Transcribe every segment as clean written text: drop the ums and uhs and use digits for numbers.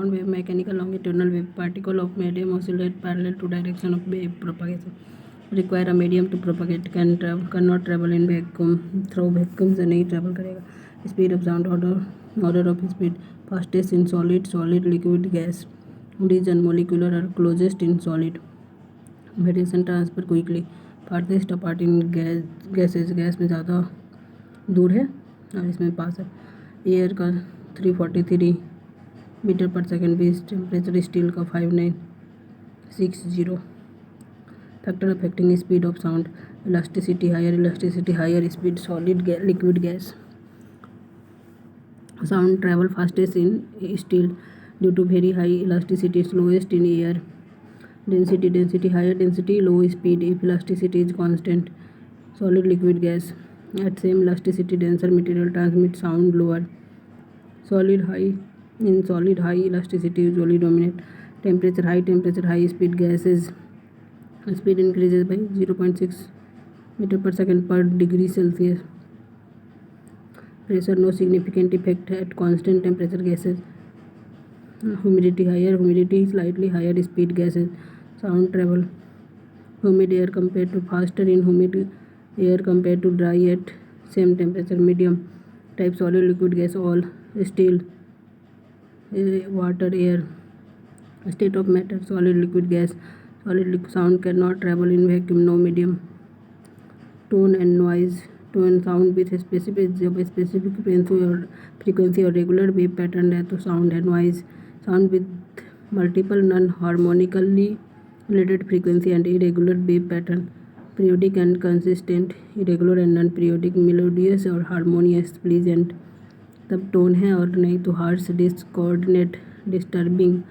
sound wave, mechanical longitudinal wave, particle of medium oscillate parallel to direction of wave propagation, require a medium to propagate, cannot travel in vacuum, through vacuum से नहीं travel करेगा. Speed of sound, order of speed, fastest in solid, liquid, gas, region molecular or closest in solid, variation transfer quickly, farthest apart in gases, gas में ज़्यादा दूर है और इसमें पास है. एयर का 343 मीटर पर सेकेंड बेस, टेम्परेचर स्टील का 5960. Factor affecting speed of sound, elasticity, higher speed, solid, liquid, gas. Sound travel fastest in steel due to very high elasticity, slowest in air. Density, higher density, low speed if elasticity is constant. Solid, liquid, gas. At same elasticity, denser material transmit sound lower. Solid, high elasticity usually dominate. Temperature, high speed gases. Speed increases by 0.6 meter per second per degree Celsius. Pressure, no significant effect at constant temperature gases. Humidity, higher humidity, slightly higher speed gases. Sound travel, humid air compared to faster in humid air compared to dry at same temperature. Medium type, solid, liquid, gas, all. Still, water, air. State of matter, solid, liquid, gas. Sound cannot travel in vacuum, no medium. Tone and noise, tone sound with specific frequency or regular wave pattern है तो sound है. Noise, sound with multiple non-harmonically related frequency and irregular wave pattern. Periodic and consistent, irregular and non-periodic, melodious और harmonious, pleasant. तब tone है और नहीं तो harsh, डिस्कॉर्डिनेट, disturbing,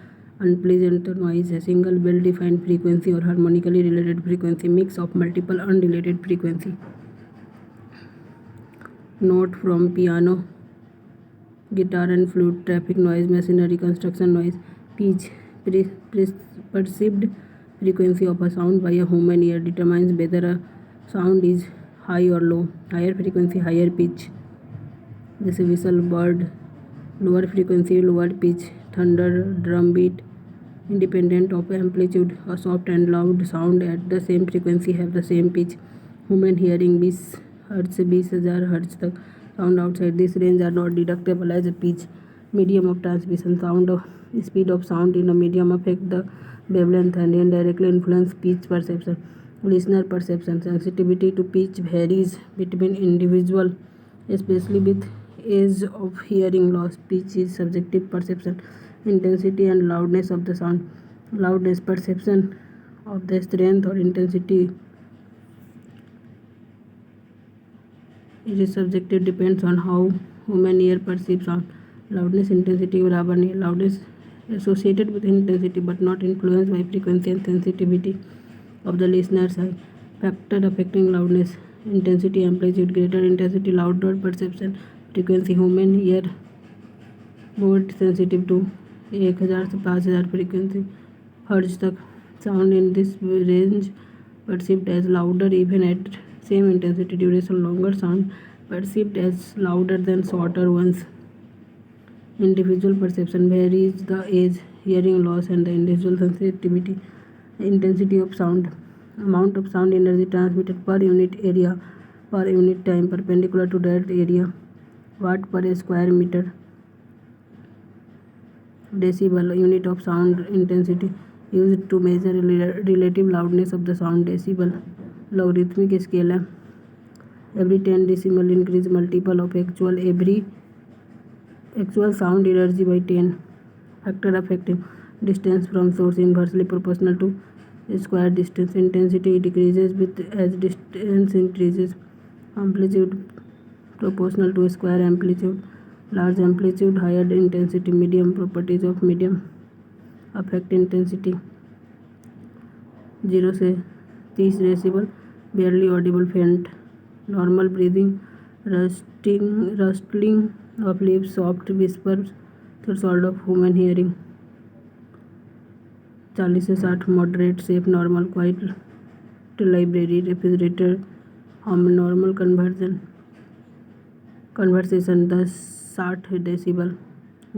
unpleasant. तो नॉइज है. सिंगल वेल डिफाइंड फ्रीक्वेंसी और harmonically related frequency, mix of multiple unrelated frequency. Note from piano, guitar and flute. Traffic noise, machinery, construction noise. Pitch, perceived frequency of a sound by a human ear determines whether a sound is high or low. Higher frequency, higher pitch, जैसे whistle, bird. Lower frequency, lower pitch, thunder, drum beat. Independent of amplitude, a soft and loud sound at the same frequency have the same pitch. Human hearing, 20 Hz से 20,000 Hz तक. Sound outside this range are not deductible as a pitch. Medium of transmission, speed of sound in a medium affect the wavelength and indirectly influence pitch perception. Listener perception, sensitivity to pitch varies between individual, especially with age of hearing loss. Pitch is subjective perception. Intensity and loudness of the sound, loudness perception of the strength or intensity. It is subjective, depends on how human ear perceives sound. Loudness intensity बराबर नहीं. Loudness associated with intensity but not influenced by frequency and sensitivity of the listener's eye. Factor affecting loudness, intensity, amplitude. Greater intensity, louder perception. Frequency, human ear more sensitive to 1000 से 5000 frequency hertz तक. Sound in this range perceived as louder even at same intensity. Duration, longer sound perceived as louder than shorter ones. Individual perception varies the age, hearing loss and the individual sensitivity. Intensity of sound, amount of sound energy transmitted per unit area per unit time perpendicular to that area. Watt per square meter. Decibel, unit of sound intensity used to measure relative loudness of the sound. Decibel, logarithmic scale है. Every 10 decimal increase multiple of actual sound energy by 10. Factor affecting distance from source, inversely proportional to square distance. Intensity decreases with as distance increases. Amplitude proportional to square amplitude. Large amplitude, higher intensity. Medium, properties of medium affect intensity. 0 से 30 decibel, barely audible, faint. Normal breathing, rustling of leaves, soft whispers, threshold of human hearing. 40 से 60, moderate, safe, normal, quiet. Library, refrigerator, normal conversation 10 60 decibel.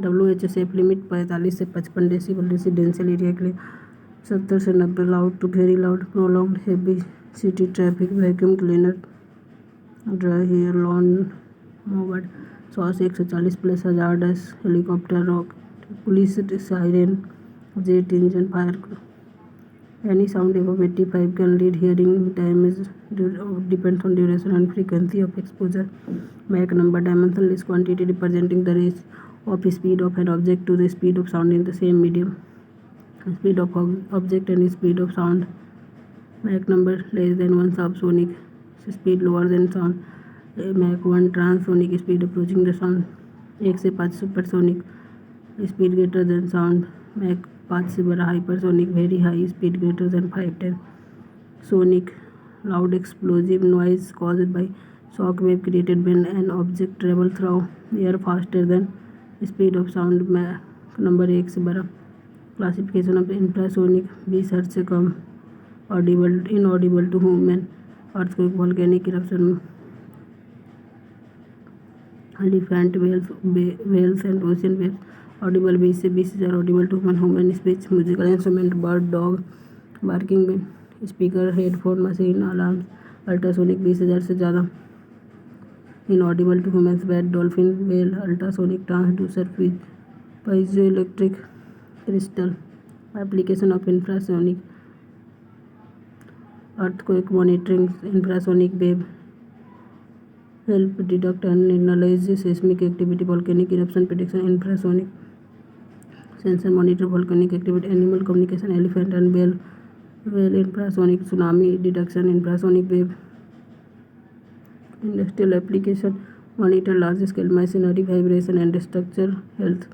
WHO safe limit 45 से 55 decibel residential area के लिए, 70 से 90 loud to very loud, prolonged heavy city traffic, vacuum cleaner, dry hair, lawn mower, 100 से 140 plus hazardous, helicopter, rocket, police siren, jet engine, fire. Any sound above 85 can lead hearing damage. Depends on duration and frequency of exposure. Mach number, dimensionless quantity representing the range of speed of an object to the speed of sound in the same medium. Speed of object and speed of sound. Mach number less than 1 subsonic speed, lower than sound. Mach 1 transonic speed approaching the sound. 1 से 5 supersonic speed greater than sound. Mach 5 से बड़ा hypersonic very high speed greater than 510. Sonic loud explosive noise caused by shock wave created when an object travel through air faster than speed of sound. Mach number 1 से बड़ा. Classification of infrasonic 20 hertz से कम, audible inaudible to human, earthquake, volcanic eruption, elephant, whales and ocean waves. Audible 20 से 20,000, audible to human speech, musical instrument, bird, dog, barking, speaker, headphone, machine, alarms. Ultrasonic 20,000 से ज़्यादा. Inaudible to humans, bat, dolphin, whale. Ultrasonic transducer, piezoelectric crystal. Application of infrasonic earthquake monitoring, infrasonic wave help detect and analyze seismic activity, volcanic eruption prediction, infrasonic sensor monitor volcanic activity, animal communication, elephant and whale, infrasonic tsunami detection, infrasonic wave, industrial application, monitor large scale machinery, vibration and structure health,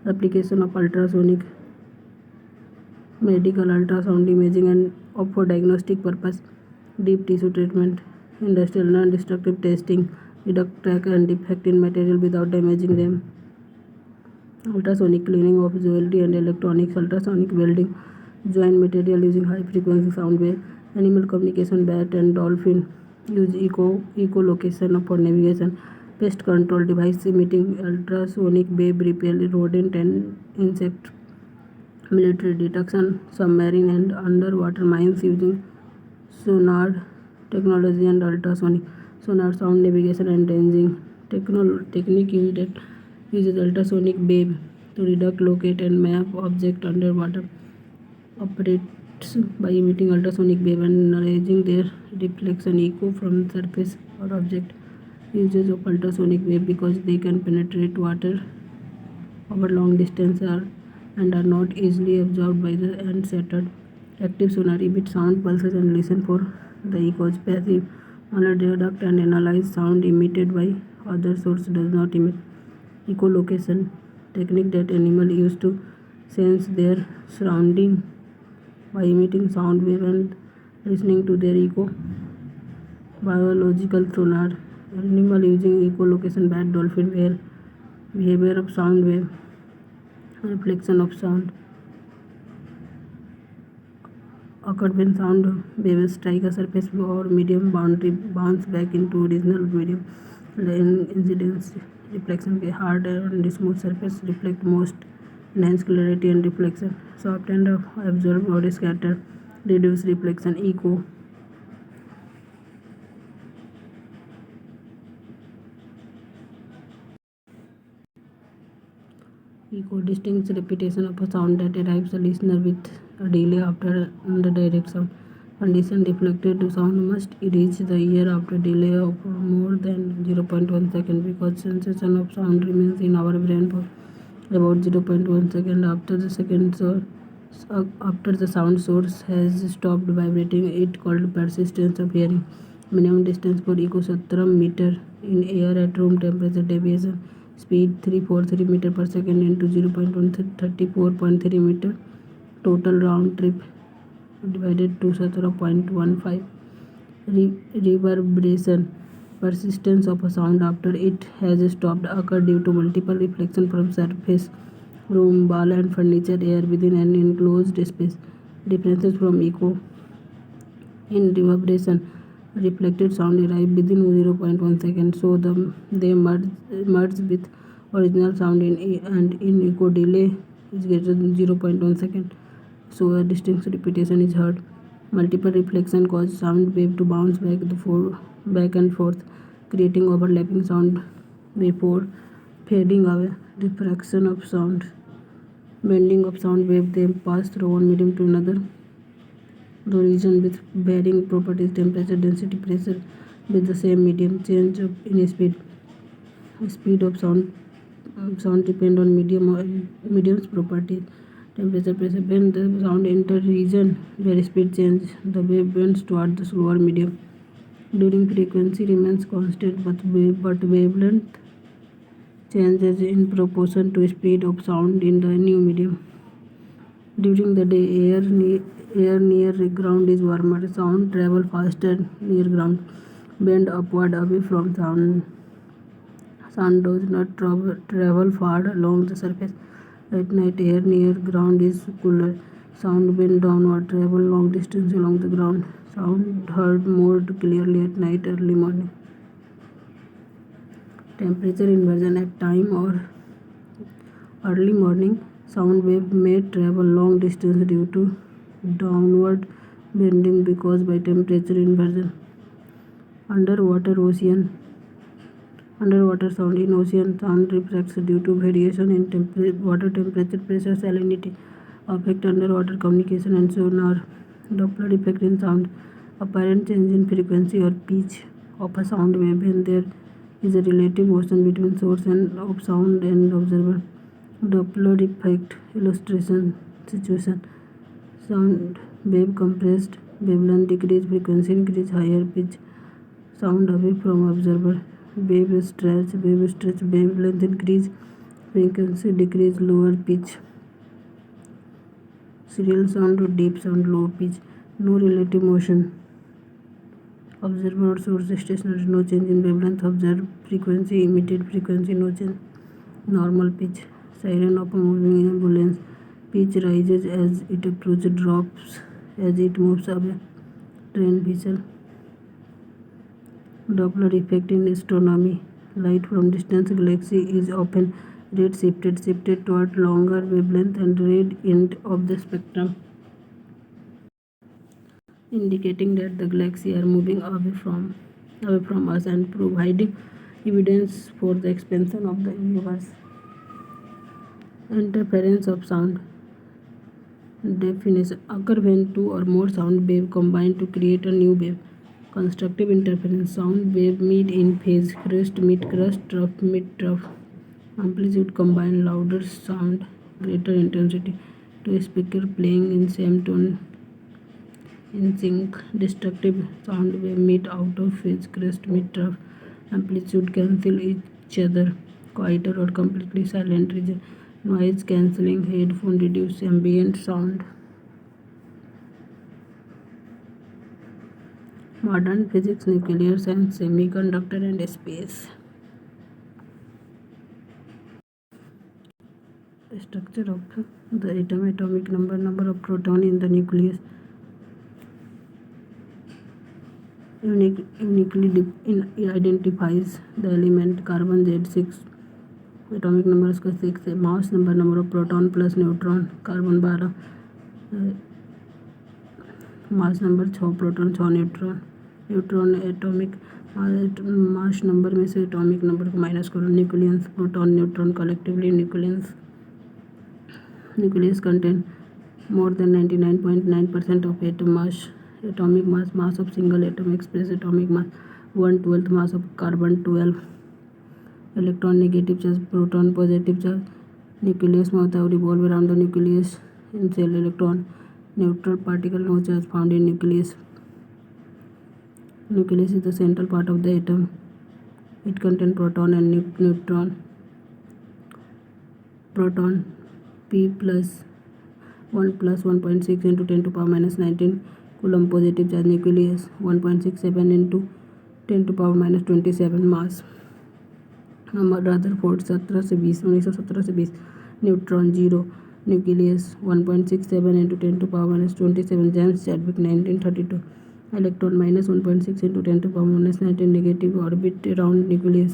application of ultrasonic, medical ultrasound imaging and for diagnostic purpose, deep tissue treatment, industrial non-destructive testing, detect, track and defect in material without damaging them, ultrasonic cleaning of jewelry and electronics, ultrasonic welding, joint material using high frequency sound wave, animal communication, bat and dolphin use echolocation for navigation, pest control device emitting ultrasonic wave repel rodent and insect, military detection, submarine and underwater mines using sonar technology and ultrasonic sonar, sound navigation and ranging technique uses ultrasonic wave to detect, locate and map object underwater, operates by emitting ultrasonic wave and narrowing their reflection echo from surface or object. Uses of ultrasonic wave because they can penetrate water over long distances and are not easily absorbed by the and shattered. Active sonar emit sound pulses and listen for the echoes. Passive only detect and analyze sound emitted by other source, does not emit. Echolocation technique that animal use to sense their surrounding by emitting sound wave and listening to their echo. Biological sonar animal using echolocation, bat, dolphin, whale. Behavior of sound wave, reflection of sound occurred when sound waves strike a surface or medium boundary, bounce back into original medium. The incidence reflection के hard and smooth surface reflect most, enhance clarity and reflection. Soft and absorb or scatter, reduce reflection. Echo distinct repetition of a sound that arrives a listener with a delay after the direct sound. Condition reflected sound must reach the ear after delay of more than 0.1 second because sensation of sound remains in our brain for about 0.1 second after the sound source has stopped vibrating. It called persistence of hearing. Minimum distance for echo 17 meter in air at room temperature. Deviation speed 343 meter per second into 0.134.3 meter. Total round trip divided to 0.15. Reverberation persistence of a sound after it has stopped occur due to multiple reflection from surface, room, wall and furniture, air within an enclosed space. Differences from echo in reverberation. Reflected sound arrive within 0.1 second, so they merge with Original sound in echo delay is greater than 0.1 second, so a distinct repetition is heard. Multiple reflection cause sound wave to bounce back and forth, creating overlapping sound before fading away. Diffraction of sound, bending of sound wave, they pass through one medium to another. The region with varying properties, temperature, density, pressure, with the same medium, change in speed. Speed of sound depend on medium's properties, temperature, pressure. When the sound enter region where speed change, the wave bends toward the slower medium. During frequency remains constant, but wavelength changes in proportion to speed of sound in the new medium. During the day, air near ground is warmer. Sound travel faster near ground. Bend upward away from sound. Sound does not travel far along the surface. At night, air near ground is cooler. Sound bend downward, travel long distance along the ground. Sound heard more clearly at night, early morning. Temperature inversion at time or early morning. Sound wave may travel long distance due to downward bending because by temperature inversion. Underwater sound. In ocean, sound refracts due to variation in water temperature, pressure, salinity, affect underwater communication and sonar. Doppler effect in sound. Apparent change in frequency or pitch of a sound wave when there is a relative motion between source and of sound and observer. Doppler effect illustration situation. Sound wave compressed, wavelength decrease, frequency increase, higher pitch sound away from observer. Wave stretch, wavelength increase, frequency decrease, lower pitch. Serial sound to deep sound, low pitch, no relative motion. Observer or source stationary, no change in wavelength. Observed frequency, emitted frequency, no change. Normal pitch. Siren of a moving ambulance. Pitch rises as it approaches, drops as it moves away. Train whistle. Doppler effect in astronomy. Light from distant galaxy is often red shifted toward longer wavelength and red end of the spectrum, indicating that the galaxy are moving away from us and providing evidence for the expansion of the universe. Interference of sound. Definition occur when two or more sound waves combine to create a new wave. Constructive interference. Sound wave meet in phase, crest meet crest, trough meet trough. Amplitude combine, louder sound, greater intensity. Two speakers playing in same tone in sync. Destructive sound wave meet out of phase, crest meet trough. Amplitude cancel each other. Quieter or completely silent region. Noise cancelling headphone reduce ambient sound. Modern physics, nuclear science, semiconductor and space. Structure of the atom, atomic number of proton in the nucleus. Uniquely identifies the element carbon Z6. Atomic number इसका 6 है. Mass number of proton plus neutron. Carbon 12. Mass number 6 proton 6 neutron. Neutron atomic mass number में से atomic number को minus करो. Nucleus proton neutron collectively nucleus contain more than 99.9% of atom mass. Atomic mass of single atom express atomic mass 1/12 mass of carbon 12. Electron negative charge, proton positive charge. Nucleus में होता है revolve around the nucleus in cell. Electron neutral particle, no charge found in nucleus. Nucleus is the central part of the atom. It contains proton and neutron. Proton P plus 1.6 into 10 to power minus 19 coulomb positive charge. Nucleus 1.67 into 10 to power minus 27 mass. Number Rutherford 1917 से 20. Neutron 0. Nucleus 1.67 into 10 to power minus 27. James Chadwick 1932. Electron -1.6 into 10 to power minus 19 negative orbit around nucleus.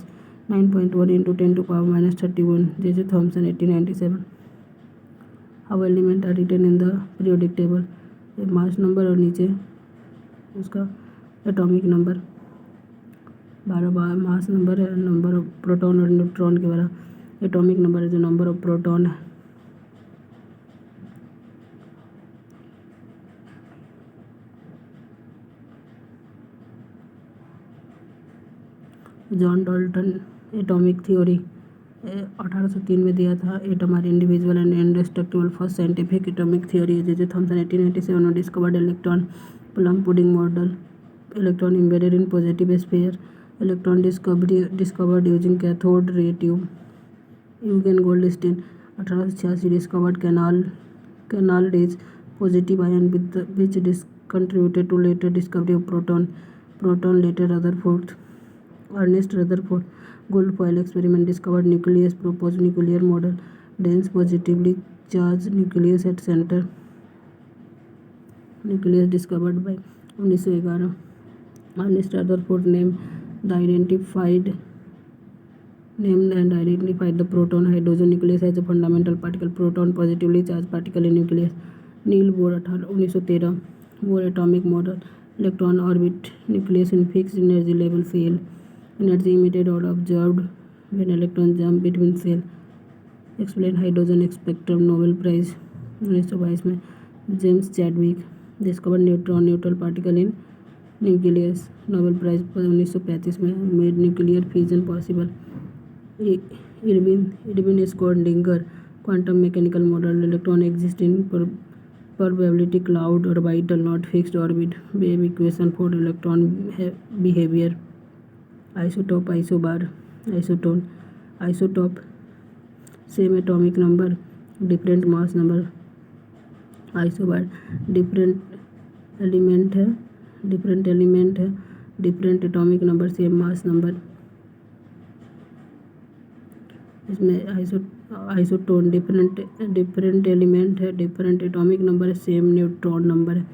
9.1 into 10 to power minus 31, J.J. Thomson 1897. How element are written in the periodic table, mass number और नीचे उसका atomic number. 12 mass number है, number of proton और neutron के बारे, atomic number है जो number of proton है। जॉन डाल्टन एटॉमिक थ्योरी 1803 में दिया था। Atom are individual and indestructible, first scientific atomic theory. J J. Thomson 1897 ने discovered electron plum pudding model, electron embedded in positive sphere, electron discovered using cathode ray tube. Eugene Goldstein 1886 discovered canal raise positive ion which contributed to later discovery of proton later Rutherford Ernest Rutherford gold foil experiment discovered nucleus, proposed nuclear model, dense positively charged nucleus at center, nucleus discovered by 1911. Ernest Rutherford named and identified the proton hydrogen nucleus as a fundamental particle, proton positively charged particle in nucleus. Neil Bohr 1913 Bohr atomic model, electron orbit nucleus in fixed energy level cell, energy emitted or observed when electrons jump between cell, explain hydrogen spectrum, Nobel Prize 1922 में James Chadwick discover neutron neutral particle in nucleus, Nobel prize 1935 में made nuclear fusion possible. Erwin Schrodinger quantum mechanical model, electron exist in probability cloud orbital not fixed orbit, wave equation for electron behavior. Isotope, isobar, isotone, isotope same atomic number different mass number, isobar different element है different atomic number same mass number. इसमें isotone different element है, different atomic number है, same neutron number है।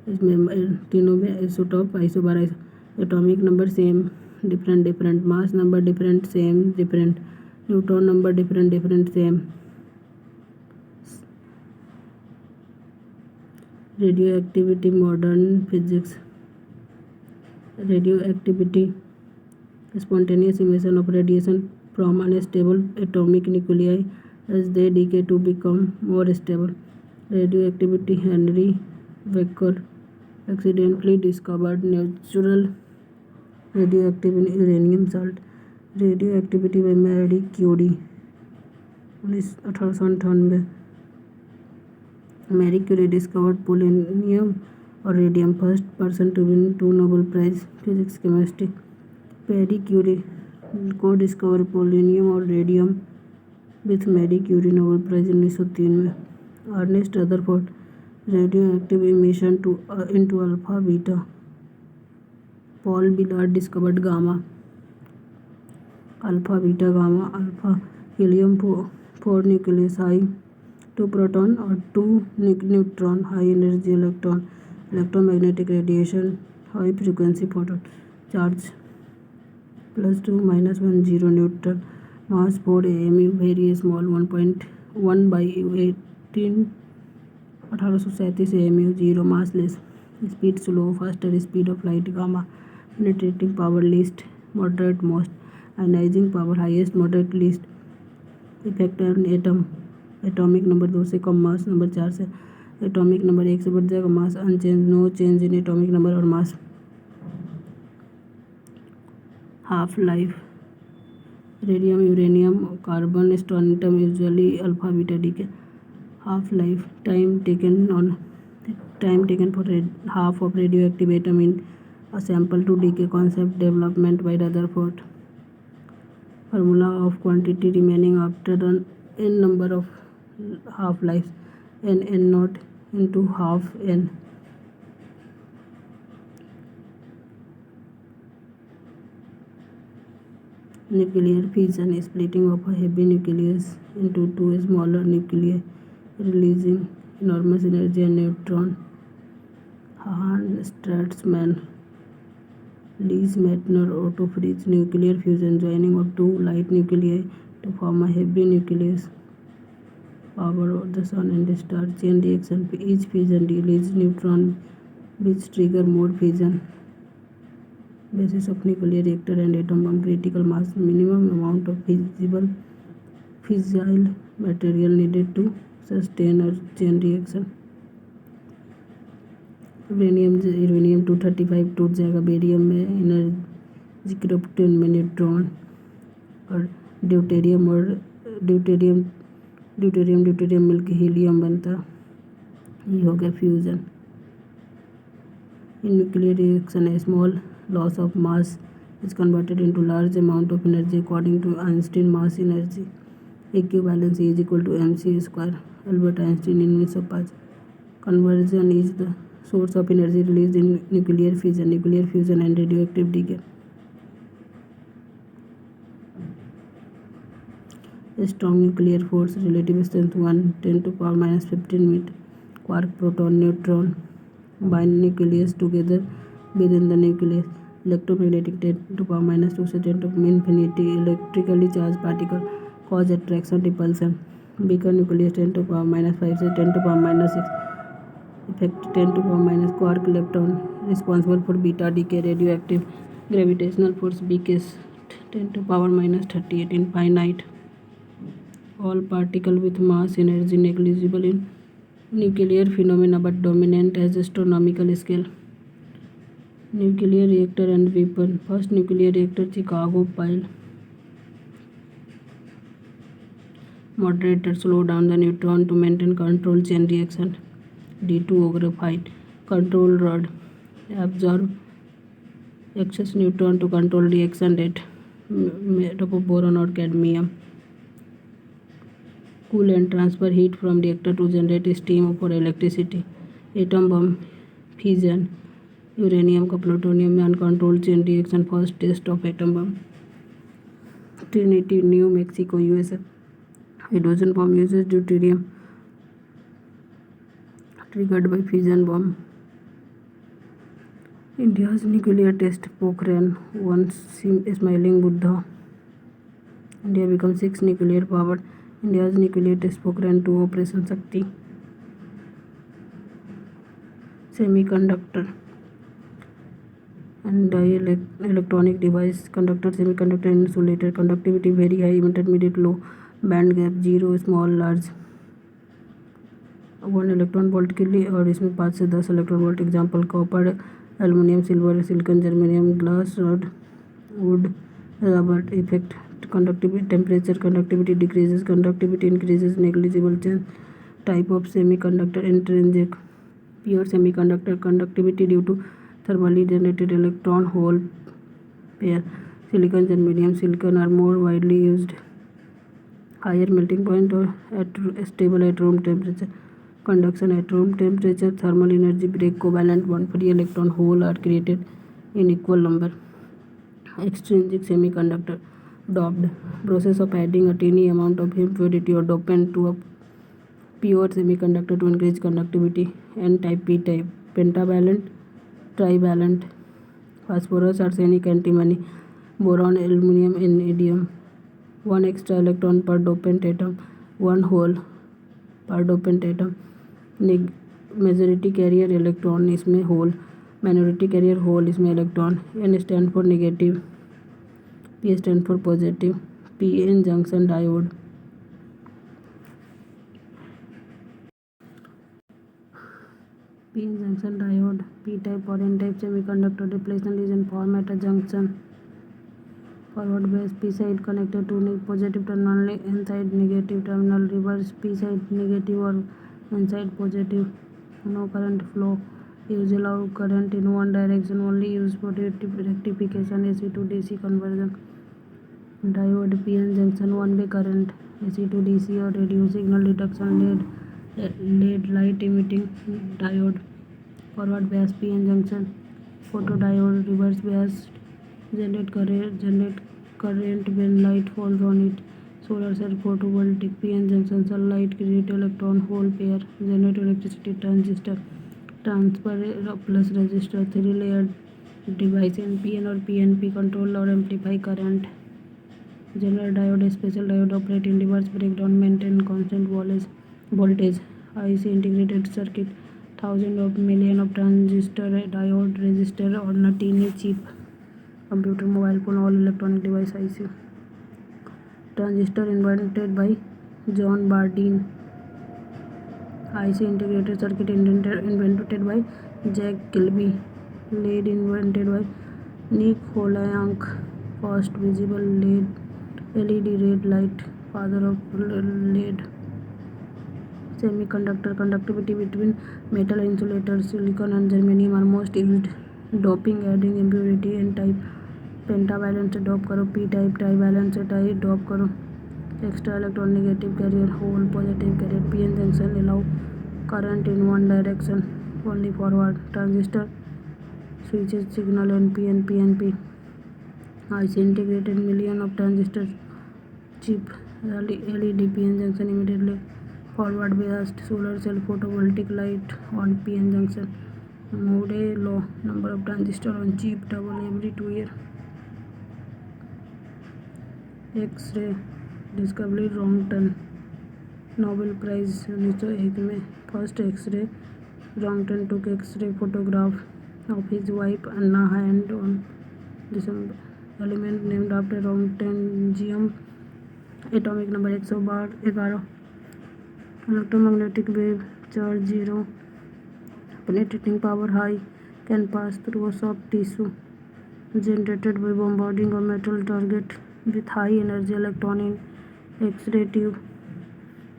इसमें तीनों में isotope isobar atomic number same different mass number different same different neutron number different same. Radio activity modern physics, radio activity spontaneous emission of radiation from unstable atomic nuclei as they decay to become more stable. Radioactivity Henry Becquerel accidentally discovered natural radioactive uranium salt. Radioactivity by Marie Curie 1898। Marie Curie discovered polonium or radium, first person to win 2 Nobel Prize physics chemistry. Marie Curie co-discovered polonium और radium with Marie Curie, Nobel prize 1903 में। Ernest Rutherford radio active emission into alpha beta. Paul Villard discovered gamma, alpha beta gamma, alpha helium 4 nucleus, high 2 proton और 2 neutron, high energy electromagnetic radiation, high frequency photon charge +2 -1 0 newton, mass 4 AMU, very small 1.1/18 1837 AMU, 0 mass less, speed slow, faster speed of light, gamma penetrating power least moderate most, ionising power highest moderate least, effect on atom, atomic number 2 से कम, mass number 4 से, atomic number 1 से बढ़ जाएगा, mass unchange, no change in atomic number और mass. Half life radium uranium carbon strontium usually alpha beta decay. Half life time taken for half of radioactive atom in a sample to decay, concept development by Rutherford. Formula of quantity remaining after n number of half lives, n naught into half n. Nuclear fission, splitting of a heavy nucleus into 2 smaller nuclei, releasing enormous energy and neutron. Hans Strassmann Lees-Meitner autophreeze nuclear fusion, joining of two light nuclei to form a heavy nucleus. Power of the sun and the star. Chain reaction. Each fission releases neutron which trigger more fission. Basis of nuclear reactor and atom bomb. Critical mass. Minimum amount of fissile material needed to sustain a chain reaction. Uranium 235 टूट जाएगा barium में energy krypton में neutron और deuterium मिलकर helium बनता। ये हो गया fusion. In nuclear reaction a small loss of mass is converted into large amount of energy according to Einstein mass energy equivalence is equal to mc²। Albert Einstein 1905। Conversion is the source of energy released in nuclear fusion and radioactive decay. A strong nuclear force, relative strength 1 10⁻⁻15 meter. Quark, proton, neutron bind nucleus together within the nucleus. Electromagnetic 10⁻² से 10⁻∞. Electrically charged particle cause attraction repulsion. Weaker nucleus 10⁻⁵ से 10⁻�6. Effect 10⁻⁻. Quark lepton responsible for beta decay. Radioactive gravitational force weakest 10⁻�38. Infinite. All particle with mass energy negligible in nuclear phenomena but dominant as astronomical scale. Nuclear reactor and weapon. First nuclear reactor Chicago pile. Moderator slow down the neutron to maintain control chain reaction. D2 graphite. Control rod absorb excess neutron to control reaction rate. Made up of boron or cadmium. Cool and transfer heat from reactor to generate steam for electricity. Atom bomb fission. Uranium का plutonium में uncontrolled chain reaction. First test of atom bomb. Trinity New Mexico USA. Hydrogen bomb uses deuterium triggered by fission bomb. India's nuclear test Pokhran 1 smiling Buddha. India becomes 6 nuclear powered. India's nuclear test Pokhran 2 Operation Shakti. Semiconductor and electronic device. Conductor, semiconductor, insulator. Conductivity very high, intermediate, low. Band gap 0, small, large. 1 electron volt के लिए और इसमें 5 से 10 electron volt. Example copper, aluminium, silver, silicon, germanium, glass, rod, wood, rubber. Effect conductivity, temperature conductivity decreases, conductivity increases, negligible change. Type of semiconductor intrinsic pure semiconductor. Conductivity due to thermally generated electron hole pair. Silicon, germanium, silicon are more widely used. Higher melting point or stable at room temperature. Conduction at room temperature. Thermal energy break. Covalent bond. Free electron hole are created in equal number. Extrinsic semiconductor. Doped. Process of adding a tiny amount of impurity or dopant to a pure semiconductor to increase conductivity. N-type, P-type. Pentavalent, trivalent. Phosphorus, arsenic, antimony, boron, aluminum, iridium. 1 extra electron per dopant atom. 1 hole per dopant atom. Majority carrier electron इसमें hole. Minority carrier hole इसमें electron. N stand for negative, P stand for positive. PN junction diode. PN junction diode. P-type or N-type semiconductor depletion region form at a junction. Forward base P side connected to positive terminal, N side negative terminal. Reverse P side negative or N side positive. No current flow. Use allow current in one direction. Only use for rectification. AC to DC conversion. Diode PN junction one way current. AC to DC or radio signal detection. LED light emitting diode. Forward bias PN junction. Photodiode. Reverse bias generate current when light falls on it. Solar cell photovoltaic PN junction. Sunlight create electron hole pair. Generate electricity. Transistor transfer plus resistor. 3 layered device. NPN or PNP control or amplify current. General diode, special diode operate in reverse breakdown, maintain constant voltage. IC integrated circuit, thousands of million of transistor, diode, resistor on a teeny chip. Computer, mobile phone, all electronic device IC. Transistor invented by John Bardeen. IC integrated circuit invented by Jack Kilby. LED invented by Nick Holayank. First visible LED red light, father of LED. Semiconductor conductivity between metal insulators, silicon and germanium are most used. Doping, adding impurity. N type pentavalence से dope करो, P type trivalence से dope करो. Extra electron negative carrier, hole positive carrier. PN junction allow current in one direction, only forward. Transistor switches signal NPN, PNP. IC integrated million of transistors chip. LED PN junction immediately forward biased. Solar cell photovoltaic light on PN junction. Moore law, number of transistor on chip double every 2 years. X-ray discovery Röntgen, Nobel Prize 1901 में. First X-ray, Röntgen took X-ray photograph of his wife Anna Hand on December. Element named after Röntgenium. Atomic number 111. Electromagnetic wave, charge 0, penetrating power high, can pass through a soft tissue, generated by bombarding a metal target with high energy electron in X-ray tube.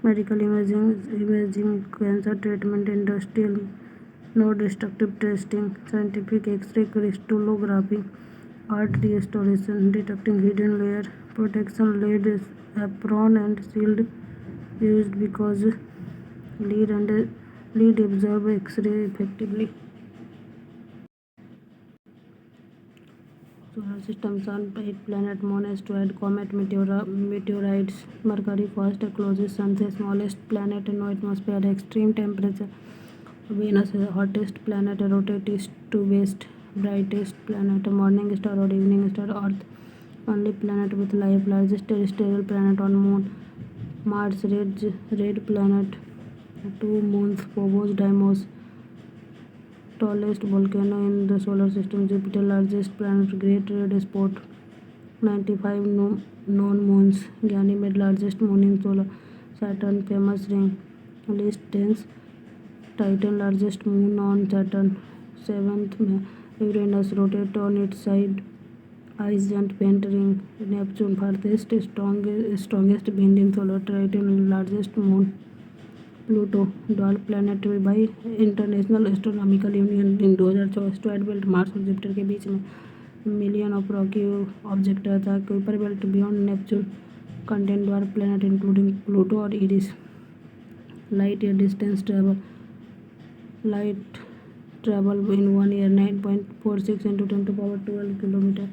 Medical imaging, cancer treatment, industrial non-destructive testing, scientific X-ray crystallography, art restoration, detecting hidden layer, protection, lead apron and shield used because lead absorb X-ray effectively. Solar system: Sun, 8 planet, Moon, asteroid, comet, meteorites. Mercury, first closest sun, smallest planet, no atmosphere, extreme temperature. Venus, hottest planet, rotate east to west, brightest planet, morning star or evening star. Earth, only planet with life, largest terrestrial planet on Moon. Mars, red planet, 2 moons, Phobos, Deimos. Tallest volcano in the solar system. Jupiter, largest planet, great red spot, 95 known moons. Ganymede, largest moon in solar. Saturn, famous ring, least dense. Titan, largest moon on Saturn. 7th, Uranus, rotate on its side, ice giant, faint ring. Neptune, farthest strongest wind in solar. Triton, largest moon. Pluto, dwarf planet by international astronomical union in 2004. Asteroid belt, Mars और Jupiter के बीच में. Million of Rocky object था. Kuiper belt beyond Neptune contain dwarf planet including Pluto और Eris. Light year distance travel. Light travel in 1 year 9.46 into 10⁻12 kilometre.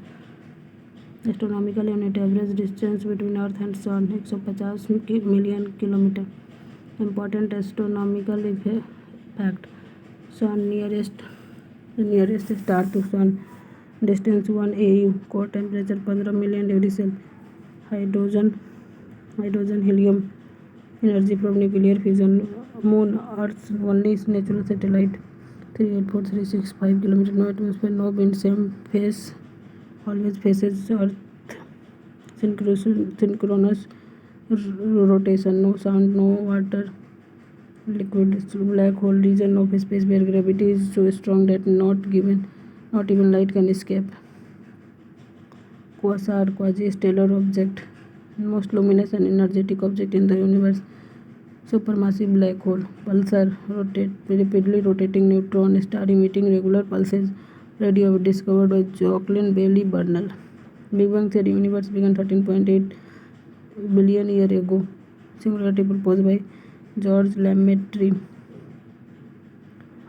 Astronomical unit, average distance between earth and sun 150 million kilometre. Important astronomical fact: Sun, nearest star to Sun, distance 1 AU, core temperature 15 million degrees Celsius. Hydrogen, helium, energy from nuclear fission. Moon, Earth's only natural satellite, 384,365 kilometers. No atmosphere, no wind, same phase, always faces Earth. Synchronous rotation, no sound, no water, liquid. Black hole, region of space where gravity is so strong that not even light can escape. Quasar, quasi-stellar object, most luminous and energetic object in the universe. Supermassive black hole. Pulsar, rapidly rotating neutron star emitting regular pulses. Radio discovered by Jocelyn Bailey Burnell. Big Bang theory: universe began 13.8 billion years ago. Singularity proposed by George Lemaitre.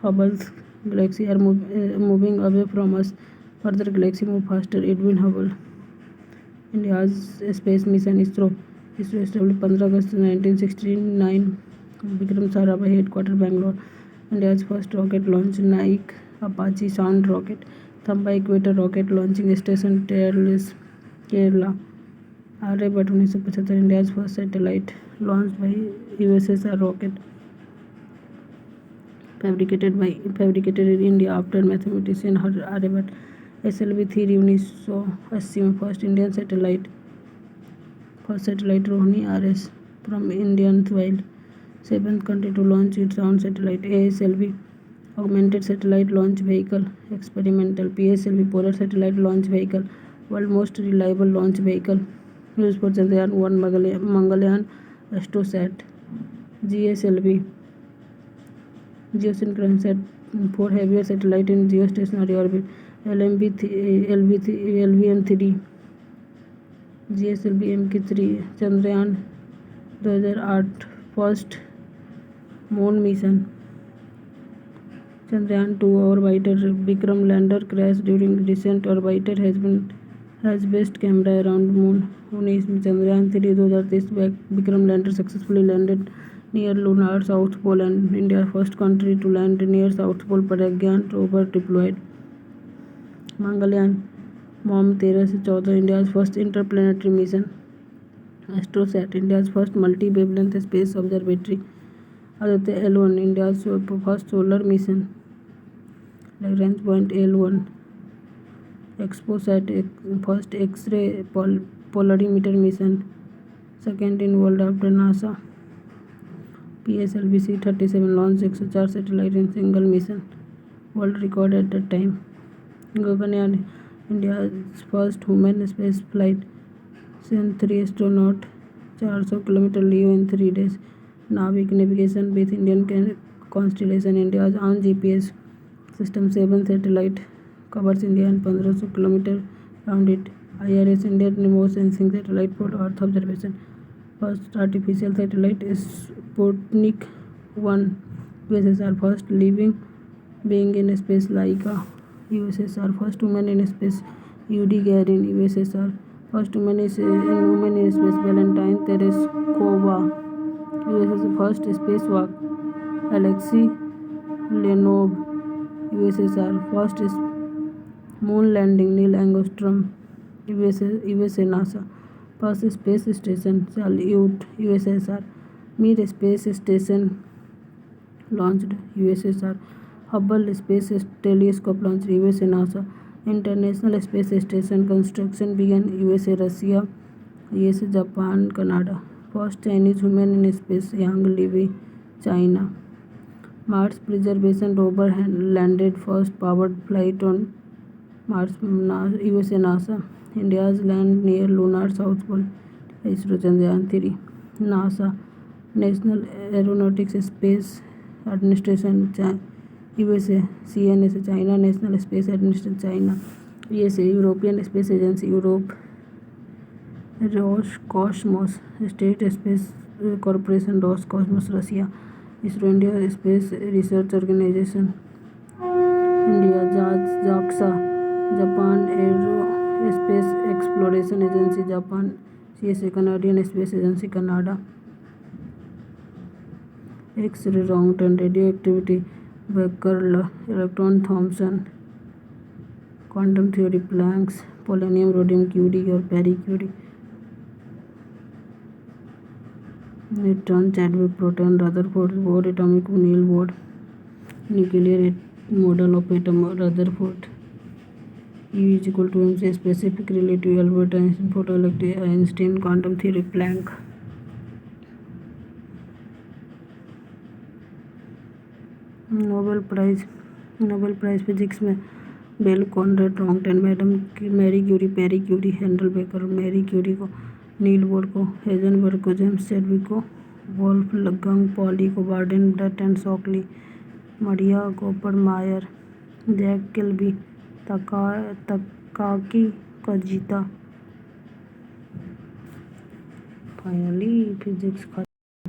Hubble's galaxy are moving away from us. Further galaxy move faster. Edwin Hubble. India's space mission ISRO established 15 August 1969. Vikram Sarabhai headquarters Bangalore. India's first rocket launch, Nike Apache sound rocket. Thumba equator rocket launching station टेरलेस Kerala. Aryabhatta 1975 India's first satellite launched by USSR rocket fabricated in India after mathematician Aryabhat। SLV-3 1980 में first satellite Rohini RS from Indian soil, seventh country to launch its own satellite। ASLV augmented satellite launch vehicle experimental। PSLV polar satellite launch vehicle, world most reliable launch vehicle used for Chandrayaan-1 Mangalyaan Astrosat। GSLV geosynchronous for heavier satellite in geostationary orbit। LVM-3 GSLV MK3 Chandrayaan 2008 first moon mission. Chandrayaan-2 orbiter Vikram lander crash during descent। Orbiter has best camera around moon। 19 Chandrayaan-3 2023 Vikram lander successfully landed near lunar south pole and India first country to land near south pole। Pragyan rover deployed। Mangalyaan MOM 13 से 14 India's first interplanetary mission. Astrosat India's first multi wavelength space observatory. Aditya L1 India's first solar mission. Lagrange point L1। XPoSat first X ray polarimeter mission, second in world after NASA. PSLV-C-37 launch 104 satellite in single mission, world record at the time. Gaganyaan India's first human space flight. Sen-3 astronaut 400 kilometre LEO in 3 days। NavIC navigation with Indian constellation. India's own GPS system 7 satellite covers India and 1500 kilometre round it. IRS Indian remote sensing satellite for earth observation. First artificial satellite Sputnik 1 USSR first living being in space Laika USSR first women in space Yuri Gagarin USSR first women in space Valentina Tereshkova USSR first space walk Alexei Leonov USSR first moon landing Neil Armstrong USA NASA first space station Salyut USSR Mir space station launched USSR Hubble space telescope launch USA NASA international space station construction began USA Russia USA Japan Canada first Chinese women in space Yang Liwei China Mars Perseverance rover landed first powered flight on Mars USA NASA India's land near lunar south pole ISRO Chandrayaan-3 NASA National Aeronautics Space Administration USA CNSA China National Space Administration China ESA European Space Agency Europe Roscosmos State Space Corporation Roscosmos Russia ISRO India space research organisation India JAXA Japan aerospace exploration agency Japan CSA Canadian space agency Canada X-ray round and radio activity Becquerel electron Thomson quantum theory Planck's polonium rhodium Curie और Pierre Curie neutron Chadwick proton Rutherford Bohr atomic Niels Bohr nuclear model of atom Rutherford E=mc specific relative Albert Einstein photoelectric Einstein quantum theory Planck. Nobel prize physics में Bell Conrad Roentgen Madame Marie Curie Pierre Curie handle baker Marie Curie को Niels Bohr को Heisenberg को James Chadwick को Wolfgang Pauli को Bardeen Brattain and Shockley Maria Goeppert Mayer Jack Kilby Takaaki Kajita. Finally physics